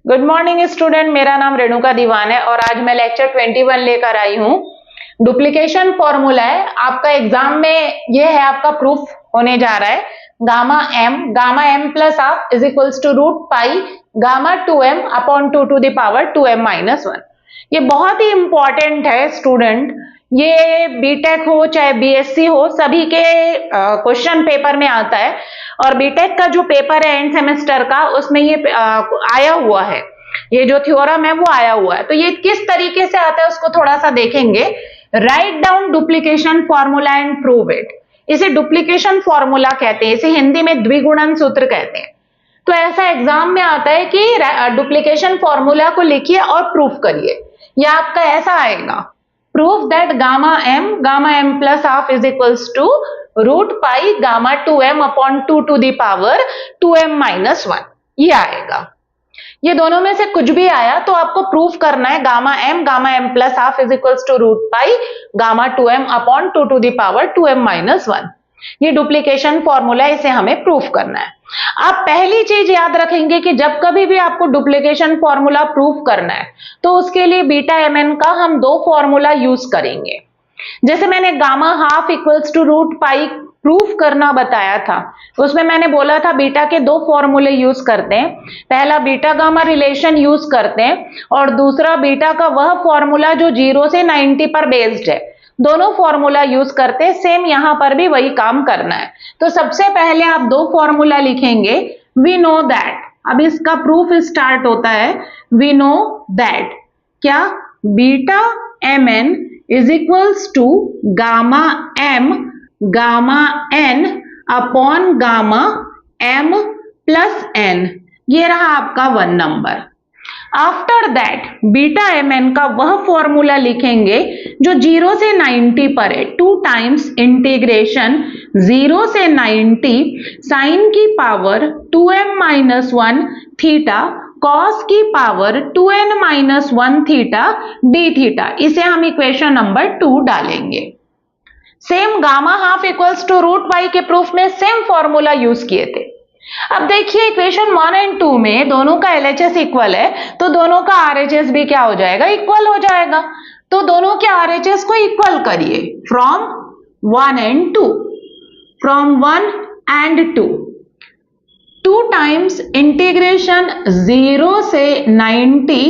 Good morning student, मेरा नाम रेणुका दीवान है और आज मैं लेक्चर 21 लेकर आई हूँ। डुप्लीकेशन फॉर्मूला है आपका एग्जाम में, ये है आपका प्रूफ होने जा रहा है। Gamma m plus half is equals to root pi gamma 2m upon 2 to the power 2m minus 1। ये बहुत ही इंपॉर्टेंट है स्टूडेंट, ये बीटेक हो चाहे बीएससी हो, सभी के क्वेश्चन पेपर में आता है। और बीटेक का जो पेपर है एंड सेमेस्टर का, उसमें ये आया हुआ है, ये जो थ्योरम है वो आया हुआ है। तो ये किस तरीके से आता है उसको थोड़ा सा देखेंगे। Write down duplication formula and prove it. इसे डुप्लीकेशन फॉर्मूला कहते हैं, इसे हिंदी में द्विगुणन सूत्र कहते हैं। तो ऐसा एग्जाम में आता है कि डुप्लीकेशन फॉर्मूला को लिखिए और प्रूफ करिए। यह आपका ऐसा आएगा, proof that gamma m plus half is equals to root pi gamma 2m upon 2 to the power 2m minus 1। ये आएगा। ये दोनों में से कुछ भी आया तो आपको प्रूफ करना है gamma m plus half is equals to root pi gamma 2m upon 2 to the power 2m minus 1। ये डुप्लीकेशन फॉर्मूला, इसे हमें प्रूफ करना है। आप पहली चीज याद रखेंगे कि जब कभी भी आपको डुप्लीकेशन फॉर्मूला प्रूफ करना है तो उसके लिए बीटा mn का हम दो फॉर्मूला यूज करेंगे। जैसे मैंने gamma half equals to root pi proof करना बताया था, उसमें मैंने बोला था बीटा के दो फॉर्मूले यूज करते हैं। पहला बीटा गामा रिलेशन यूज करते हैं और दूसरा बीटा का वह फॉर्मूला जो 0 से 90 पर बेस्ड है। दोनों फॉर्मूला यूज करते हैं, सेम यहां पर भी वही काम करना है। तो सबसे पहले आप दो फॉर्मूला लिखेंगे। वी नो दैट, अब इसका प्रूफ स्टार्ट होता है। वी नो दैट क्या, beta mn is equals to gamma n upon gamma m plus n। ये रहा आपका 1 number. After that beta mn का वह फॉर्मूला लिखेंगे जो 0 से 90 पर है। 2 टाइम्स इंटीग्रेशन 0 से 90 साइन की power 2m minus 1 theta cos की power 2n minus 1 theta D theta. इसे हम इक्वेशन नंबर 2 डालेंगे। Same gamma half equals to root pi के प्रूफ में सेम फॉर्मूला यूज किए थे। अब देखिए इक्वेशन 1 एंड 2 में दोनों का LHS इक्वल है, तो दोनों का RHS भी क्या हो जाएगा, इक्वल हो जाएगा। तो दोनों के RHS को इक्वल करिए from 1 and 2, from 1 and 2। 2 times integration 0 से 90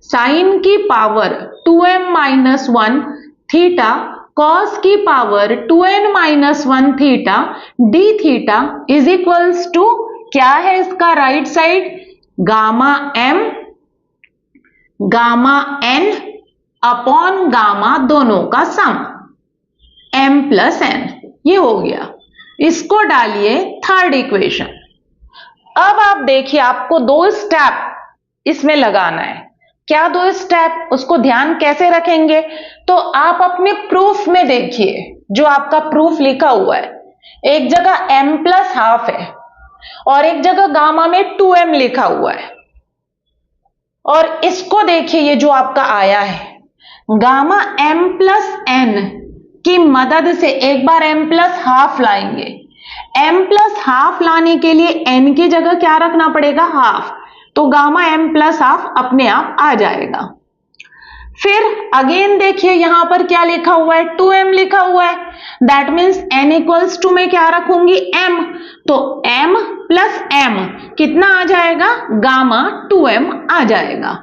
साइन की power 2m minus 1 theta cos की power 2n minus 1 theta D theta is equals to, क्या है इसका right side, gamma n upon gamma दोनों का सम m प्लस n। ये हो गया। इसको डालिए थर्ड इक्वेशन। अब आप देखिए आपको 2 स्टेप इसमें लगाना है। क्या 2 स्टेप, उसको ध्यान कैसे रखेंगे, तो आप अपने प्रूफ में देखिए जो आपका प्रूफ लिखा हुआ है, एक जगह m प्लस हाफ है और एक जगह गामा में 2m लिखा हुआ है। और इसको देखिए, ये जो आपका आया है गामा m प्लस n की मदद से एक बार m प्लस हाफ लाएंगे। m प्लस हाफ लाने के लिए n की जगह क्या रखना पड़ेगा, हाफ, तो गामा m प्लस हाफ अपने आप आ जाएगा। फिर अगेन देखिए यहां पर क्या लिखा हुआ है, 2m लिखा हुआ है। That means n equals to में क्या रखूंगी, m, तो m प्लस m कितना आ जाएगा, गामा 2m आ जाएगा।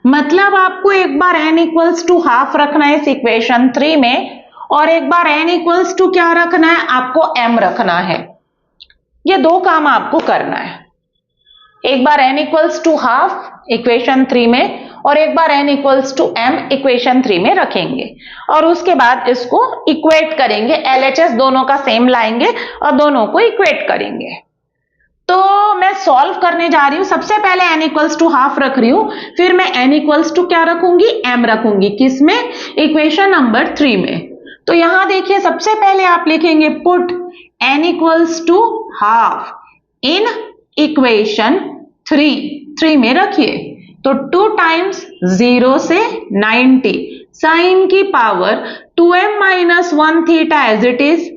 मतलब आपको एक बार n इक्वल्स टू हाफ रखना है इस इक्वेशन 3 में, और एक बार n इक्वल्स टू क्या रखना है, आपको m रखना है। ये दो काम आपको करना है, एक बार n equals to half equation 3 में और एक बार n equals to m equation 3 में रखेंगे और उसके बाद इसको इक्वेट करेंगे। LHS दोनों का सेम लाएंगे और दोनों को इक्वेट करेंगे। तो मैं सॉल्व करने जा रही हूं। सबसे पहले n इक्वल्स टू हाफ रख रही हूं, फिर मैं n इक्वल्स टू क्या रखूंगी, m रखूंगी। किसमें, इक्वेशन नंबर 3 में। तो यहां देखिए सबसे पहले आप लिखेंगे put n equals to half in equation 3 में रखिए। तो 2 टाइम्स 0 से 90 साइन की power 2m minus 1 theta as it is,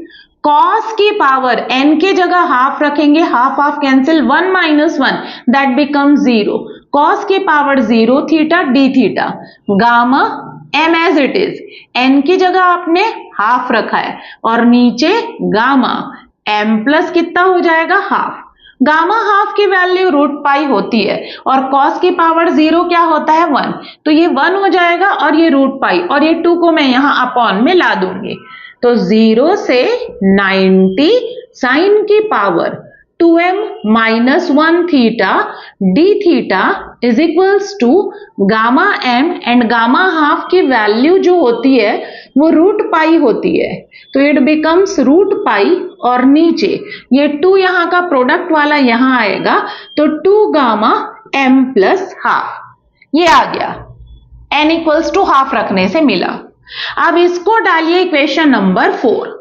cos की पावर n की जगह हाफ रखेंगे, half half cancel, 1 minus 1 that become 0, cos की power 0 theta D theta, gamma M as it is, N की जगह आपने हाफ रखा है और नीचे गामा एम प्लस कितना हो जाएगा हाफ। गामा हाफ की वैल्यू रूट पाई होती है और कॉस की पावर 0 क्या होता है 1, तो ये 1 हो जाएगा और ये रूट पाई और ये 2 को मैं यहां अपॉन में ला दूंगी। तो 0 से 90 साइन की power 2m minus 1 theta D theta is equals to gamma m, and gamma half की वैल्यू जो होती है वो रूट पाई होती है, तो इट बिकम्स रूट पाई और नीचे ये 2 यहां का प्रोडक्ट वाला यहां आएगा तो 2 गामा एम प्लस हाफ, ये आ गया n इक्वल्स टू हाफ रखने से मिला। अब इसको डालिए इक्वेशन नंबर 4।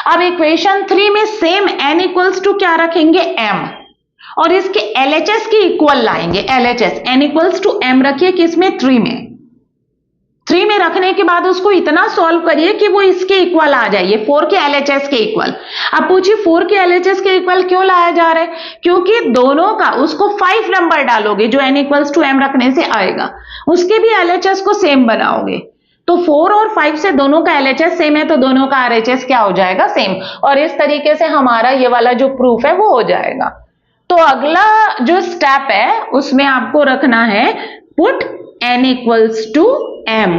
अब इक्वेशन 3 में सेम n इक्वल्स टू क्या रखेंगे m और इसके LHS की इक्वल लाएंगे, LHS n equals to m रखिए किसमें 3 में, 3 में रखने के बाद उसको इतना सॉल्व करिए कि वो इसके इक्वल आ जाए, 4 के LHS के इक्वल। अब पूछिए 4 के LHS के इक्वल क्यों लाया जा रहा है, क्योंकि दोनों का उसको 5 नंबर डालोगे जो n इक्वल्स टू m रखने से आएगा, उसके भी LHS को सेम बनाओगे, तो 4 और 5 से दोनों का LHS सेम है तो दोनों का RHS क्या हो जाएगा सेम, और इस तरीके से हमारा ये वाला जो प्रूफ है वो हो जाएगा। तो अगला जो स्टेप है उसमें आपको रखना है put n equals to m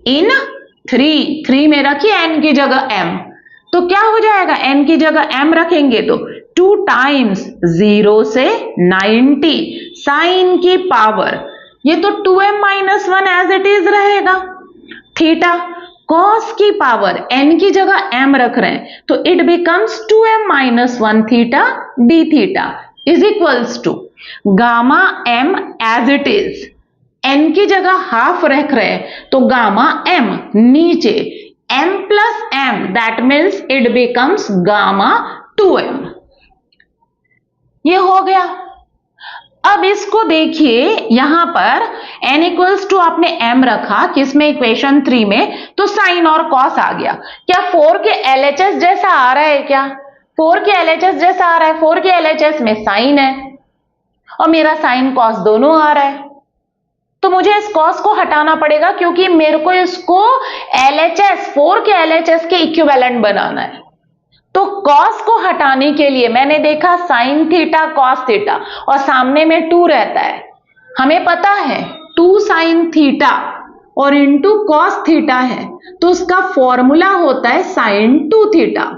in 3 में रखिए n की जगह m, तो क्या हो जाएगा n की जगह m रखेंगे तो 2 टाइम्स 0 से 90 साइन की पावर, ये तो 2m minus 1 as it is रहेगा, थीटा कॉस की पावर n की जगह m रख रहे हैं तो it becomes 2m minus 1 theta D theta is equals to gamma m as it is, n की जगह हाफ रख रहे हैं तो गामा m नीचे m plus m, that means it becomes gamma 2m, ये हो गया। अब इसको देखिए यहां पर n इक्वल्स टू आपने m रखा किसमें इक्वेशन 3 में, तो साइन और कॉस आ गया। क्या 4 के LHS जैसा आ रहा है, क्या 4 के LHS जैसा आ रहा है, 4 के LHS में साइन है और मेरा साइन कॉस दोनों आ रहा है, तो मुझे इस कॉस को हटाना पड़ेगा क्योंकि मेरे को इसको LHS 4 के LHS के इक्विवेलेंट बनाना है। तो कॉस को हटाने के लिए मैंने देखा साइन थीटा कॉस थीटा और सामने में 2 रहता है, हमें पता है 2 साइन थीटा और इनटू कॉस थीटा है तो उसका फॉर्मूला होता है साइन 2 थीटा,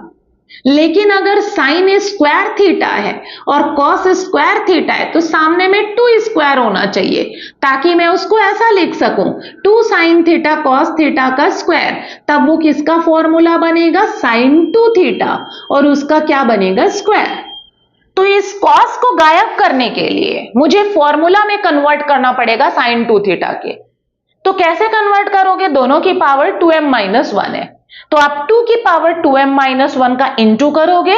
लेकिन अगर साइन स्क्वायर थीटा है और कॉस स्क्वायर थीटा है तो सामने में 2 स्क्वायर होना चाहिए ताकि मैं उसको ऐसा लिख सकूं 2 साइन थीटा कॉस थीटा का स्क्वायर, तब वो किसका फॉर्मूला बनेगा साइन 2 थीटा और उसका क्या बनेगा स्क्वायर। तो इस कॉस को गायब करने के लिए मुझे फॉर्मूला में कन्वर्ट करना पड़ेगा साइन 2 थीटा के, तो कैसे कन्वर्ट करोगे, दोनों की पावर 2m माइनस 1 है तो आप 2 की पावर 2m माइनस 1 का इंटू करोगे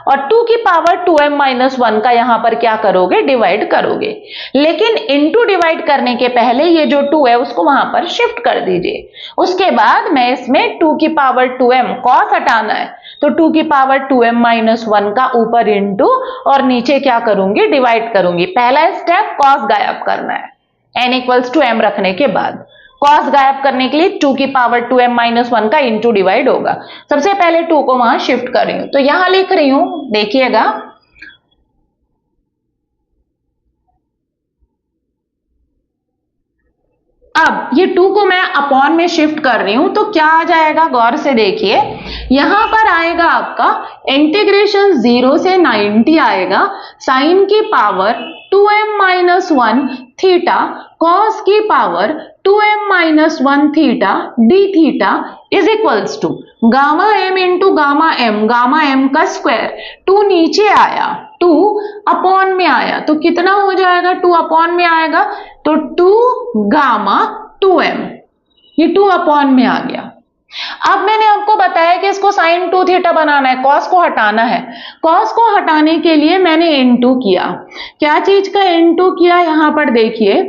और 2 की पावर 2m माइनस 1 का यहां पर क्या करोगे डिवाइड करोगे, लेकिन इंटू डिवाइड करने के पहले ये जो 2 है उसको वहां पर शिफ्ट कर दीजिए। उसके बाद मैं इसमें 2 की पावर 2m कॉस हटाना है तो 2 की पावर 2m माइनस 1 का ऊपर इंटू और नीचे क्या करूंगी डिवाइड करूंगी। पहला स्टेप कॉस गायब करना है n इक्वल्स टू m रखने के बाद, कॉस गायब करने के लिए 2 की पावर 2m माइनस 1 का इंटू डिवाइड होगा। सबसे पहले 2 को वहां शिफ्ट कर रही हूं तो यहां लिख रही हूं, देखिएगा अब ये 2 को मैं अपॉन में शिफ्ट कर रही हूं तो क्या आ जाएगा, गौर से देखिए यहां पर आएगा आपका इंटीग्रेशन 0 से 90 आएगा साइन की power 2m minus 1 theta cos की power 2m minus 1 theta D theta is equals to gamma m into gamma m का स्क्वायर, 2 नीचे आया 2 अपॉन में आया तो कितना हो जाएगा, 2 अपॉन में आएगा तो 2 गामा 2m, ये 2 अपॉन में आ गया। अब मैंने आपको बताया कि इसको साइन 2 थीटा बनाना है, कॉस को हटाना है, कॉस को हटाने के लिए मैंने इनटू किया, क्या चीज का इनटू किया, यहां पर देखिए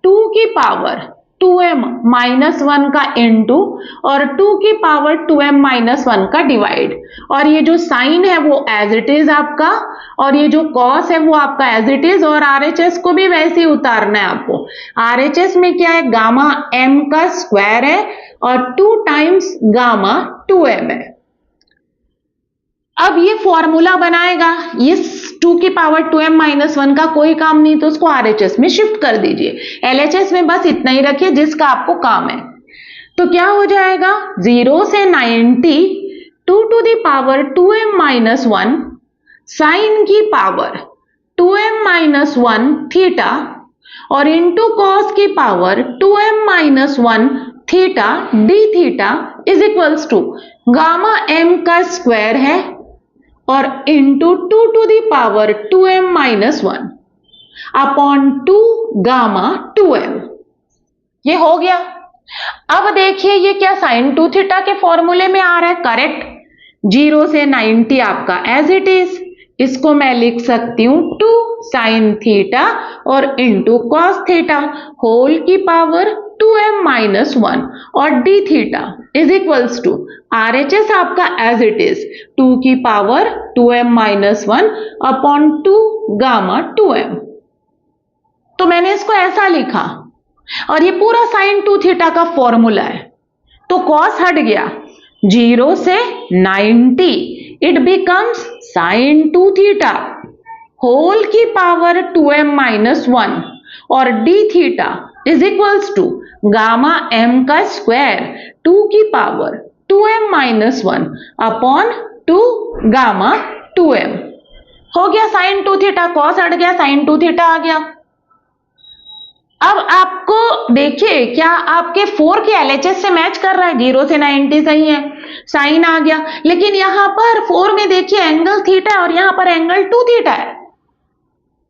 2 की पावर 2m माइनस 1 का इनटू और 2 की पावर 2m माइनस 1 का डिवाइड, और ये जो साइन है वो एज इट इज आपका, और ये जो कॉस है वो आपका एज इट इज, और आरएचएस को भी वैसे ही उतारना है आपको। आरएचएस में क्या है, गामा m का स्क्वायर है और 2 टाइम्स गामा 2m है। अब ये फॉर्मूला बनाएगा, इस 2 की पावर 2m माइनस 1 का कोई काम नहीं तो उसको आरएचएस में शिफ्ट कर दीजिए, एलएचएस में बस इतना ही रखिए जिसका आपको काम है। तो क्या हो जाएगा, 0 से 90 2 to the power 2m minus 1 sine की पावर 2m माइनस 1 थीटा और इंटू कॉस की power 2m minus 1 theta D theta is equals to gamma m का स्क्वायर है और into 2 to the power 2m minus 1 upon 2 gamma 2m। ये हो गया। अब देखिए ये क्या साइन 2 थीटा के फॉर्मूले में आ रहा है, करेक्ट। 0 से 90 आपका एज इट इज, इसको मैं लिख सकती हूं 2 साइन थीटा और इंटू कॉस थीटा होल की पावर 2m माइनस 1 और d theta is equals to RHS आपका एज इट इज 2 की power 2m minus 1 upon 2 gamma 2m। तो मैंने इसको ऐसा लिखा और ये पूरा साइन 2 थीटा का फॉर्मूला है। तो कॉस हट गया, 0 से 90 it becomes sine 2 theta whole की पावर 2m माइनस 1 और d theta is equals to gamma m का स्क्वायर 2 की power 2m minus 1 upon 2 gamma 2m। हो गया साइन 2 थीटा, कॉस हट गया, साइन 2 थीटा आ गया। अब आपको देखिए क्या आपके 4 के एलएचएस से मैच कर रहा है, 0 से 90 सही है, साइन आ गया। लेकिन यहां पर 4 में देखिए एंगल थीटा है और यहां पर एंगल 2 थीटा है,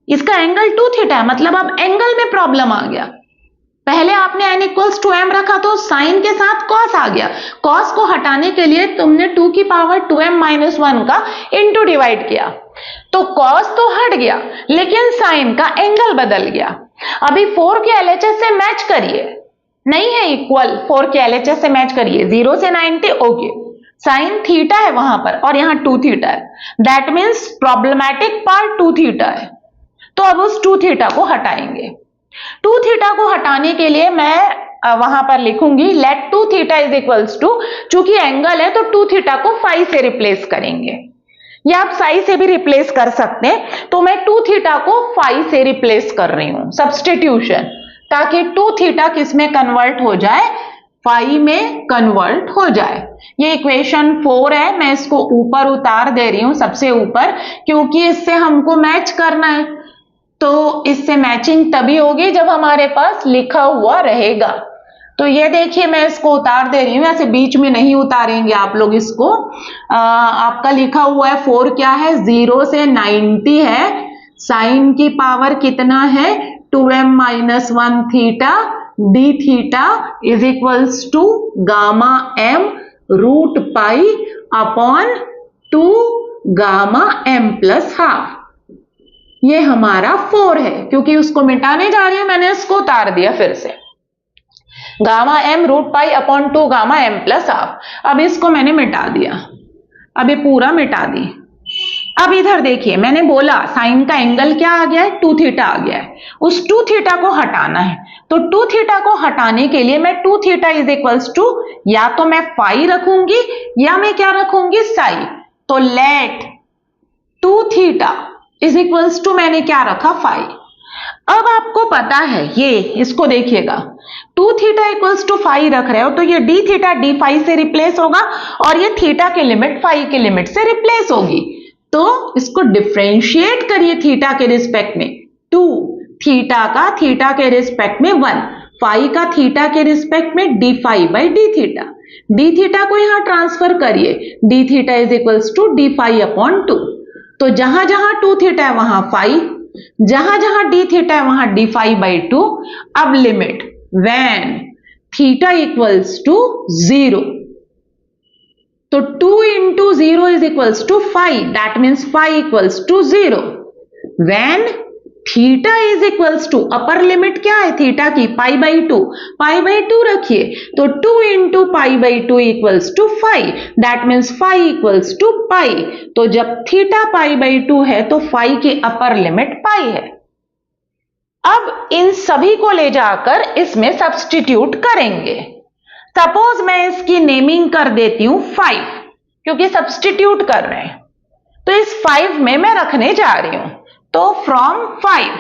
इसका एंगल 2 थीटा है, मतलब अब एंगल में प्रॉब्लम आ गया। पहले आपने n इक्वल्स टू m रखा तो साइन के साथ कॉस आ गया, कॉस को हटाने के लिए तुमने 2 की पावर 2m माइनस 1 का इंटू डिवाइड किया, तो कॉस तो हट गया लेकिन साइन का एंगल बदल गया। अभी 4 के एलएचएस से मैच करिए, नहीं है इक्वल, 4 के एलएचएस से मैच करिए, 0 से 90 ओके, साइन थीटा है वहां पर और यहां 2 थीटा है, that means problematic part 2 theta है। तो अब उस 2 थीटा को हटाएंगे। 2 थीटा को हटाने के लिए मैं वहां पर लिखूंगी let 2 theta is equals to, चूंकि एंगल है तो 2 थीटा को फाई से रिप्लेस करेंगे, या आप साई से भी रिप्लेस कर सकते हैं। तो मैं 2 थीटा को फाई से रिप्लेस कर रही हूं, सब्स्टिट्यूशन, ताकि 2 थीटा किस में कन्वर्ट हो जाए, फाई में कन्वर्ट हो जाए। ये इक्वेशन 4 है, मैं इसको ऊपर उतार दे रही हूं सबसे ऊपर, क्योंकि इससे हमको मैच करना है। तो इससे मैचिंग तभी होगी जब हमारे पास लिखा हुआ रहेगा। तो ये देखिए मैं इसको उतार दे रही हूं, ऐसे बीच में नहीं उतारेंगे आप लोग इसको। आपका लिखा हुआ है 4 क्या है, 0 से 90 है, साइन की पावर कितना है 2m minus 1 theta D theta is equals to gamma m root pi upon 2 gamma m plus half. ये हमारा 4 है, क्योंकि उसको मिटाने जा रही हूं मैंने इसको उतार दिया फिर से, gamma m root pi upon 2 gamma m plus half. अब इसको मैंने मिटा दिया, अब ये पूरा मिटा दी। अब इधर देखिए मैंने बोला साइन का एंगल क्या आ गया है, 2 थीटा आ गया है, उस 2 थीटा को हटाना है। तो 2 थीटा को हटाने के लिए मैं 2 थीटा इज इक्वल्स टू, या तो मैं फाई रखूंगी या मैं क्या रखूंगी, साई। तो let 2 theta is equals to मैंने क्या रखा, फाई। अब आपको पता है ये, इसको देखिएगा 2 थीटा इक्वल्स टू फाई रख रहे हो तो ये डी थीटा डी फाई से रिप्लेस होगा और ये थीटा की लिमिट फाई की लिमिट से रिप्लेस होगी। तो इसको डिफरेंशिएट करिए थीटा के रिस्पेक्ट में, 2 थीटा का थीटा के रिस्पेक्ट में 1, फाई का थीटा के रिस्पेक्ट में d phi by d theta. D theta को यहां ट्रांसफर करिए, d theta is equals to d phi upon 2। तो जहां जहां 2 थीटा है वहां फाई, जहां जहां डी थीटा है वहां डी फाई बाई 2। अब limit when theta equals to 0, तो 2 into 0 is equals to phi, that means phi equals to 0। When theta is equals to, upper limit क्या है थीटा की, π/2, π/2 रखिए तो 2 इंटू π/2 equals to 5, that means phi equals to pi. तो जब theta π/2 है तो फाइ की अपर लिमिट पाई है। अब इन सभी को ले जाकर इसमें सब्स्टिट्यूट करेंगे। सपोज मैं इसकी नेमिंग कर देती हूं 5, क्योंकि सब्स्टिट्यूट कर रहे हैं, तो इस 5 में मैं रखने जा रही हूं। तो फ्रॉम 5,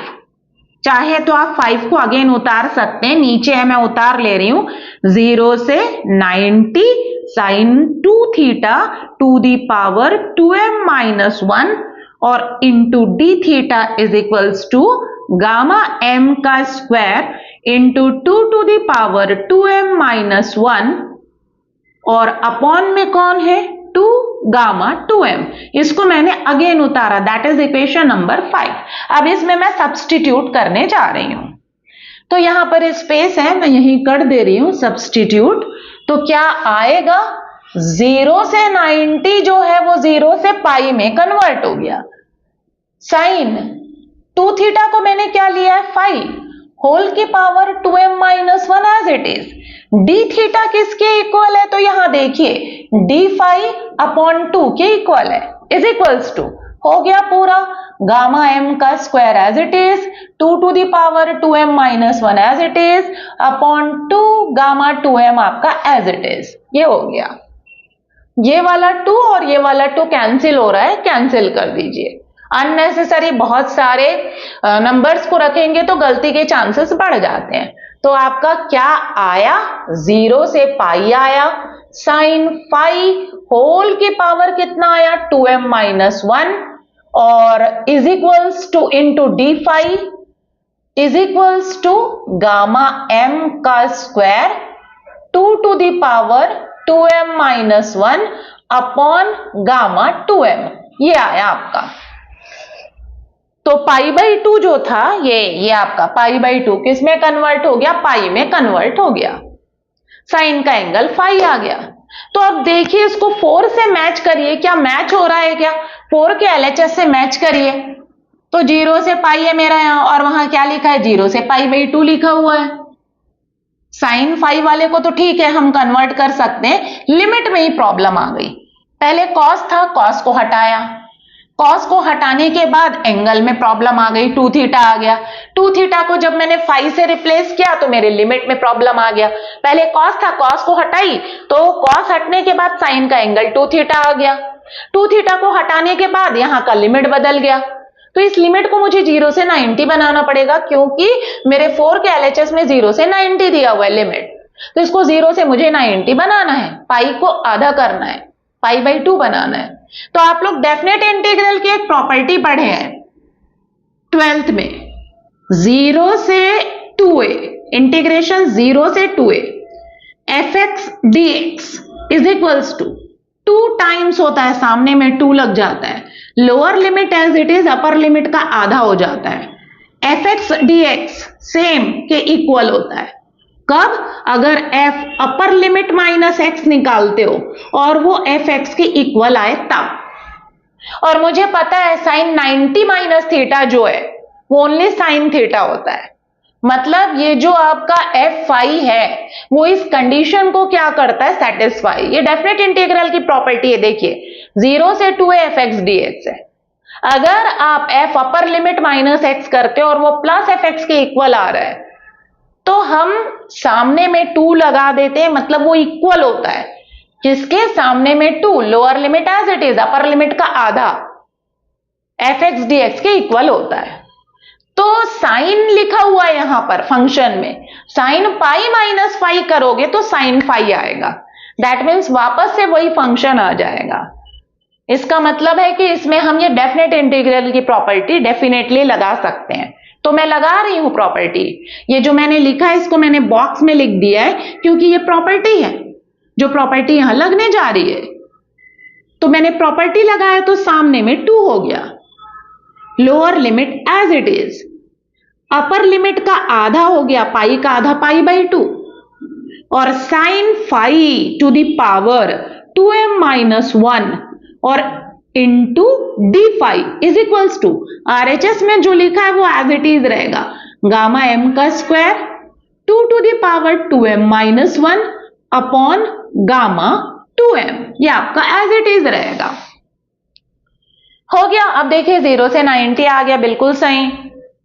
चाहे तो आप 5 को अगेन उतार सकते हैं, नीचे है मैं उतार ले रही हूं, 0 से 90 sin 2 theta to the power 2m-1 और into d theta is equals to gamma m का square into 2 to the power 2m-1 और अपॉन में कौन है 2 गामा 2m। इसको मैंने अगेन उतारा, दैट इज इक्वेशन नंबर 5। अब इसमें मैं सब्स्टिट्यूट करने जा रही हूं, तो यहां पर स्पेस है, मैं यहीं कर दे रही हूं सब्स्टिट्यूट। तो क्या आएगा, 0 से 90 जो है वो 0 से पाई में कन्वर्ट हो गया। साइन 2 थीटा को मैंने क्या लिया है 5 होल की power 2m-1 as it is. D theta किसके इक्वल है, तो यहां देखिए d5/2 के इक्वल है, इज इक्वल्स टू, हो गया पूरा गामा m का square as it is, 2 to the power 2m-1 as it is upon 2 gamma 2m आपका एज इट इज। ये हो गया, ये वाला 2 और ये वाला 2 कैंसिल हो रहा है, कैंसिल कर दीजिए। अननेसेसरी बहुत सारे नंबर्स को रखेंगे तो गलती के चांसेस बढ़ जाते हैं। तो आपका क्या आया, 0 से पाई आया, साइन 5 होल की पावर कितना आया 2m-1 और is equals to into d5 is equals to gamma m का square 2 to the power 2m-1 upon gamma 2m। ये आया आपका। तो π/2 जो था ये आपका π/2 किस में कन्वर्ट हो गया, पाई में कन्वर्ट हो गया। साइन का एंगल फाई आ गया। तो अब देखिए इसको 4 से मैच करिए, क्या मैच हो रहा है क्या, 4 के LHS से मैच करिए। तो 0 से पाई है मेरा यहां और वहां क्या लिखा है 0 से π/2 लिखा हुआ है। साइन 5 वाले को तो ठीक है हम कन्वर्ट कर सकते हैं, लिमिट में ही प्रॉब्लम आ गई। पहले कॉस था, कॉस को हटाया, कॉस को हटाने के बाद एंगल में प्रॉब्लम आ गई, 2 थीटा आ गया। 2 थीटा को जब मैंने 5 से रिप्लेस किया तो मेरे लिमिट में प्रॉब्लम आ गया। पहले कॉस था, कॉस को हटाई तो कॉस हटने के बाद साइन का एंगल 2 थीटा आ गया। 2 थीटा को हटाने के बाद यहां का लिमिट बदल गया, तो इस लिमिट को मुझे 0 से 90 बनाना पड़ेगा, क्योंकि मेरे 4 के LHS में 0 से 90 दिया हुआ है लिमिट। तो इसको 0 से मुझे 90 बनाना है, पाई को आधा करना है, π/2 बनाना है। तो आप लोग डेफिनेट इंटीग्रल की एक प्रॉपर्टी पढ़े हैं 12th में, 0 से 2a, इंटीग्रेशन 0 से 2a fx dx is equals to 2 times होता है, सामने में 2 लग जाता है, lower limit as it is upper limit का आधा हो जाता है। fx dx सेम के इक्वल होता है, कब, अगर f upper limit minus x निकालते हो और वो fx के इक्वल आए तब। और मुझे पता है साइन 90 माइनस थीटा जो है वो ओनली साइन थीटा होता है, मतलब ये जो आपका f5 है वो इस कंडीशन को क्या करता है, सेटिस्फाई। ये डेफिनेट इंटीग्रल की प्रॉपर्टी है, देखिए 0 से 2a fx dx है। अगर आप f upper limit minus x करते हो और वो प्लस fx के इक्वल आ रहा है तो हम सामने में 2 लगा देते हैं, मतलब वो इक्वल होता है किसके, सामने में 2, lower limit as it is upper limit का आधा, fx dx के इक्वल होता है। तो साइन लिखा हुआ है यहां पर फंक्शन में, साइन पाई माइनस फाई करोगे तो साइन फाई आएगा, दैट मीन्स वापस से वही फंक्शन आ जाएगा। इसका मतलब है कि इसमें हम ये डेफिनेट इंटीग्रल की प्रॉपर्टी डेफिनेटली लगा सकते हैं। तो मैं लगा रही हूं प्रॉपर्टी, ये जो मैंने लिखा है इसको मैंने बॉक्स में लिख दिया है, क्योंकि ये प्रॉपर्टी है, जो प्रॉपर्टी यहां लगने जा रही है। तो मैंने प्रॉपर्टी लगाया तो सामने में 2 हो गया, lower limit as it is, upper limit का आधा हो गया, पाई का आधा π/2 और sign 5 to the power 2m-1 और into d five is equals to, RHS में जो लिखा है वो एज इट इज रहेगा, गामा एम का square 2 to the power 2m minus 1 upon gamma 2m, ये आपका एज इट इज रहेगा। हो गया। अब देखिए 0 से 90 आ गया, बिल्कुल सही।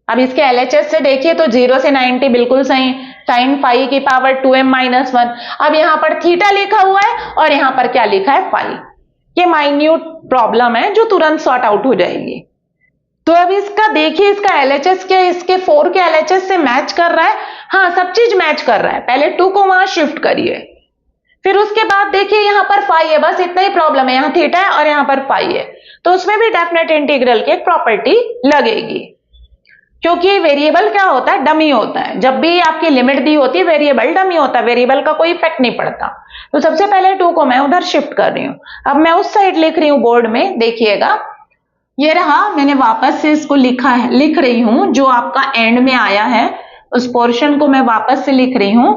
अब इसके एलएचएस से देखिए तो 0 से 90 बिल्कुल सही, साइन फाई की पावर 2m माइनस 1। अब यहां पर थीटा लिखा हुआ है और यहां पर क्या लिखा है, फाई। ये माइन्यूट प्रॉब्लम है जो तुरंत सॉर्ट आउट हो जाएगी। तो अब इसका देखिए, इसका एलएचएस क्या इसके 4 के एलएचएस से मैच कर रहा है? हाँ, सब चीज मैच कर रहा है। पहले 2 को वहां शिफ्ट करिए, फिर उसके बाद देखिए यहां पर फाई है, बस इतना ही प्रॉब्लम है, यहां थीटा है और यहां पर फाई है, तो उसमें भी डेफिनेट इंटीग्रल की एक प्रॉपर्टी लगेगी, क्योंकि वेरिएबल क्या होता है, डमी होता है। जब भी आपकी लिमिट दी होती है वेरिएबल डमी होता है, वेरिएबल का कोई इफेक्ट नहीं पड़ता। तो सबसे पहले 2 को मैं उधर शिफ्ट कर रही हूं। अब मैं उस साइड लिख रही हूं बोर्ड में, देखिएगा ये रहा, मैंने वापस से इसको लिख रही हूं, जो आपका एंड में आया है उस पोर्शन को मैं वापस से लिख रही हूं।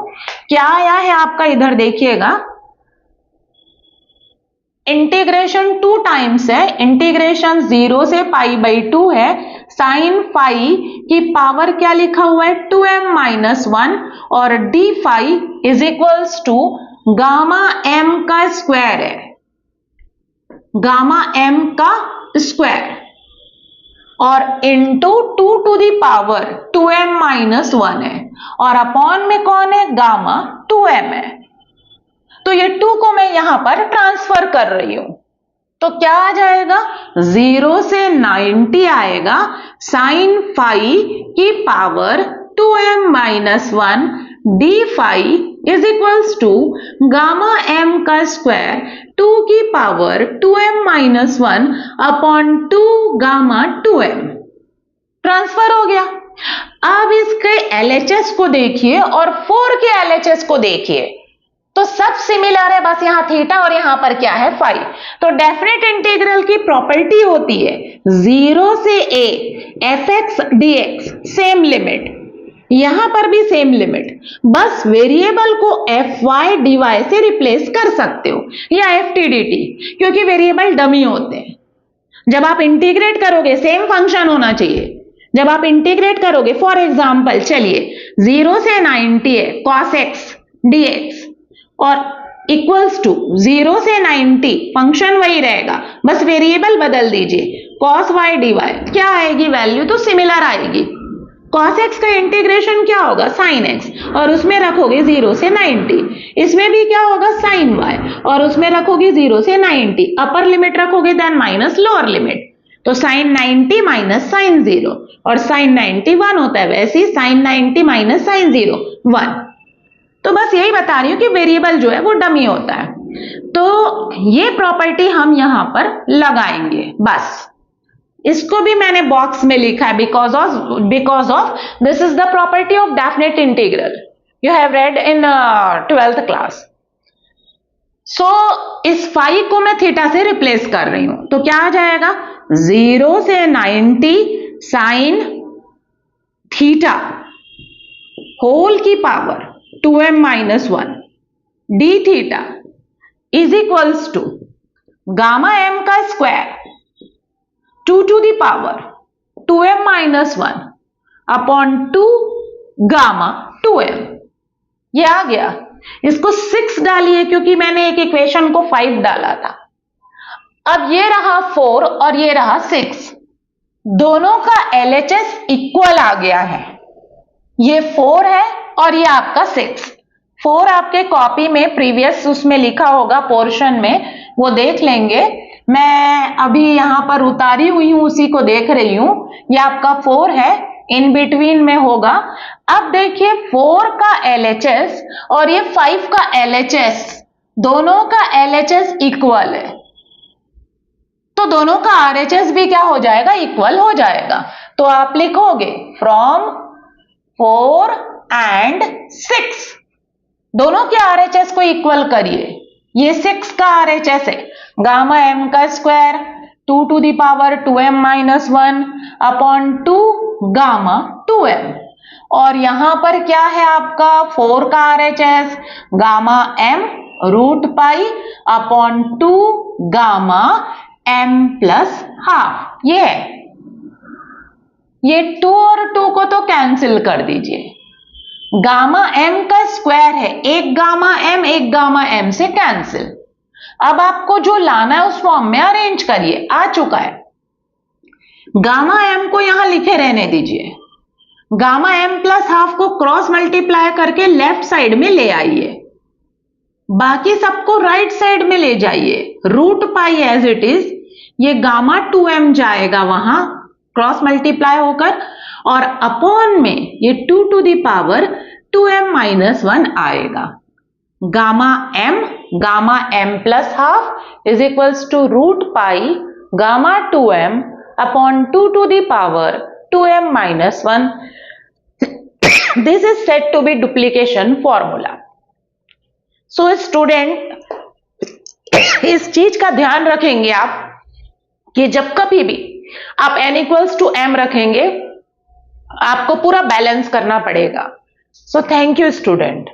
क्या आया है आपका, इधर देखिएगा, इंटीग्रेशन 2 टाइम्स है, इंटीग्रेशन 0 से पाई बाई 2 है, साइन फाई की पावर क्या लिखा हुआ है, 2m माइनस 1, और d phi is equals to gamma m का स्क्वायर है, गामा m का स्क्वायर, और into 2 to the power 2m minus 1 है, और अपॉन में कौन है, गामा 2m है। तो ये 2 को मैं यहां पर ट्रांसफर कर रही हूं, तो क्या आ जाएगा, 0 से 90 आएगा, साइन फाई की power 2m minus 1 d phi is equals to gamma m का स्क्वायर 2 की power 2m minus 1 upon 2 gamma 2m, transfer हो गया। अब इसके एलएचएस को देखिए और 4 के एलएचएस को देखिए, तो सब सिमिलर है, बस यहां थीटा और यहां पर क्या है, फाई। तो डेफिनेट इंटीग्रल की प्रॉपर्टी होती है 0 से a fx dx, same limit, यहां पर भी सेम लिमिट, बस वेरिएबल को fy dy से रिप्लेस कर सकते हो, या ft dt, क्योंकि वेरिएबल डमी होते हैं। जब आप इंटीग्रेट करोगे सेम फंक्शन होना चाहिए। जब आप इंटीग्रेट करोगे, फॉर एग्जाम्पल चलिए 0 से 90 है cos x dx, और इक्वल्स टू 0 से 90, फंक्शन वही रहेगा, बस वेरिएबल बदल दीजिए, cos y dy, क्या आएगी वैल्यू, तो सिमिलर आएगी। cos x का इंटीग्रेशन क्या होगा, sin x, और उसमें रखोगे 0 से 90, इसमें भी क्या होगा, sin y, और उसमें रखोगे 0 से 90, अपर लिमिट रखोगे देन माइनस लोअर लिमिट, तो sin 90 माइनस sin 0, और sin 90 1 होता है, वैसे ही sin 90 माइनस sin 0 1। तो बस यही बता रही हूं कि वेरिएबल जो है वो डमी होता है, तो ये प्रॉपर्टी हम यहां पर लगाएंगे। बस इसको भी मैंने बॉक्स में लिखा है, because of this is the property of definite integral, you have read in 12th class. So इस फाई को मैं थीटा से रिप्लेस कर रही हूं, तो क्या आ जाएगा, 0 से 90 साइन थीटा होल की power 2m minus 1 d theta is equals to gamma m का square 2 to the power 2m minus 1 upon 2 gamma 2m, ये आ गया। इसको 6 डालिए, क्योंकि मैंने एक इक्वेशन को 5 डाला था। अब ये रहा 4 और ये रहा 6, दोनों का एलएचएस इक्वल आ गया है, ये 4 है और ये आपका 6। 4 आपके कॉपी में प्रीवियस उसमें लिखा होगा पोर्शन में, वो देख लेंगे। मैं अभी यहां पर उतारी हुई हूं, उसी को देख रही हूं। ये आपका 4 है, इन बिटवीन में होगा। अब देखिए 4 का एलएचएस और ये 5 का एलएचएस, दोनों का एलएचएस इक्वल है, तो दोनों का आरएचएस भी क्या हो जाएगा, इक्वल हो जाएगा। तो आप लिखोगे फ्रॉम 4 एंड 6, दोनों के आरएचएस को इक्वल करिए। ये 6 का आरएचएस है गामा m का square 2 to the power 2m minus 1 upon 2 gamma 2m, और यहां पर क्या है आपका 4 का RHS gamma m root pi upon 2 gamma m plus half, ये है। ये 2 और 2 को तो कैंसिल कर दीजिए। गामा m का स्क्वायर है, एक गामा m से कैंसिल। अब आपको जो लाना है उस फॉर्म में अरेंज करिए, आ चुका है। गामा m को यहां लिखे रहने दीजिए। गामा m प्लस हाफ को क्रॉस मल्टीप्लाई करके लेफ्ट साइड में ले आइए, बाकी सबको राइट साइड में ले जाइए। Root pi as it is, ये गामा 2m जाएगा वहां क्रॉस मल्टीप्लाई होकर, और अपॉन में ये 2 to the power 2m minus 1 आएगा। Gamma m plus half is equals to root pi gamma 2m upon 2 to the power 2m minus 1. This is said to be duplication formula. So student, इस चीज का ध्यान रखेंगे आप कि जब कभी भी आप n equals to m रखेंगे, आपको पूरा बैलेंस करना पड़ेगा। So thank you student.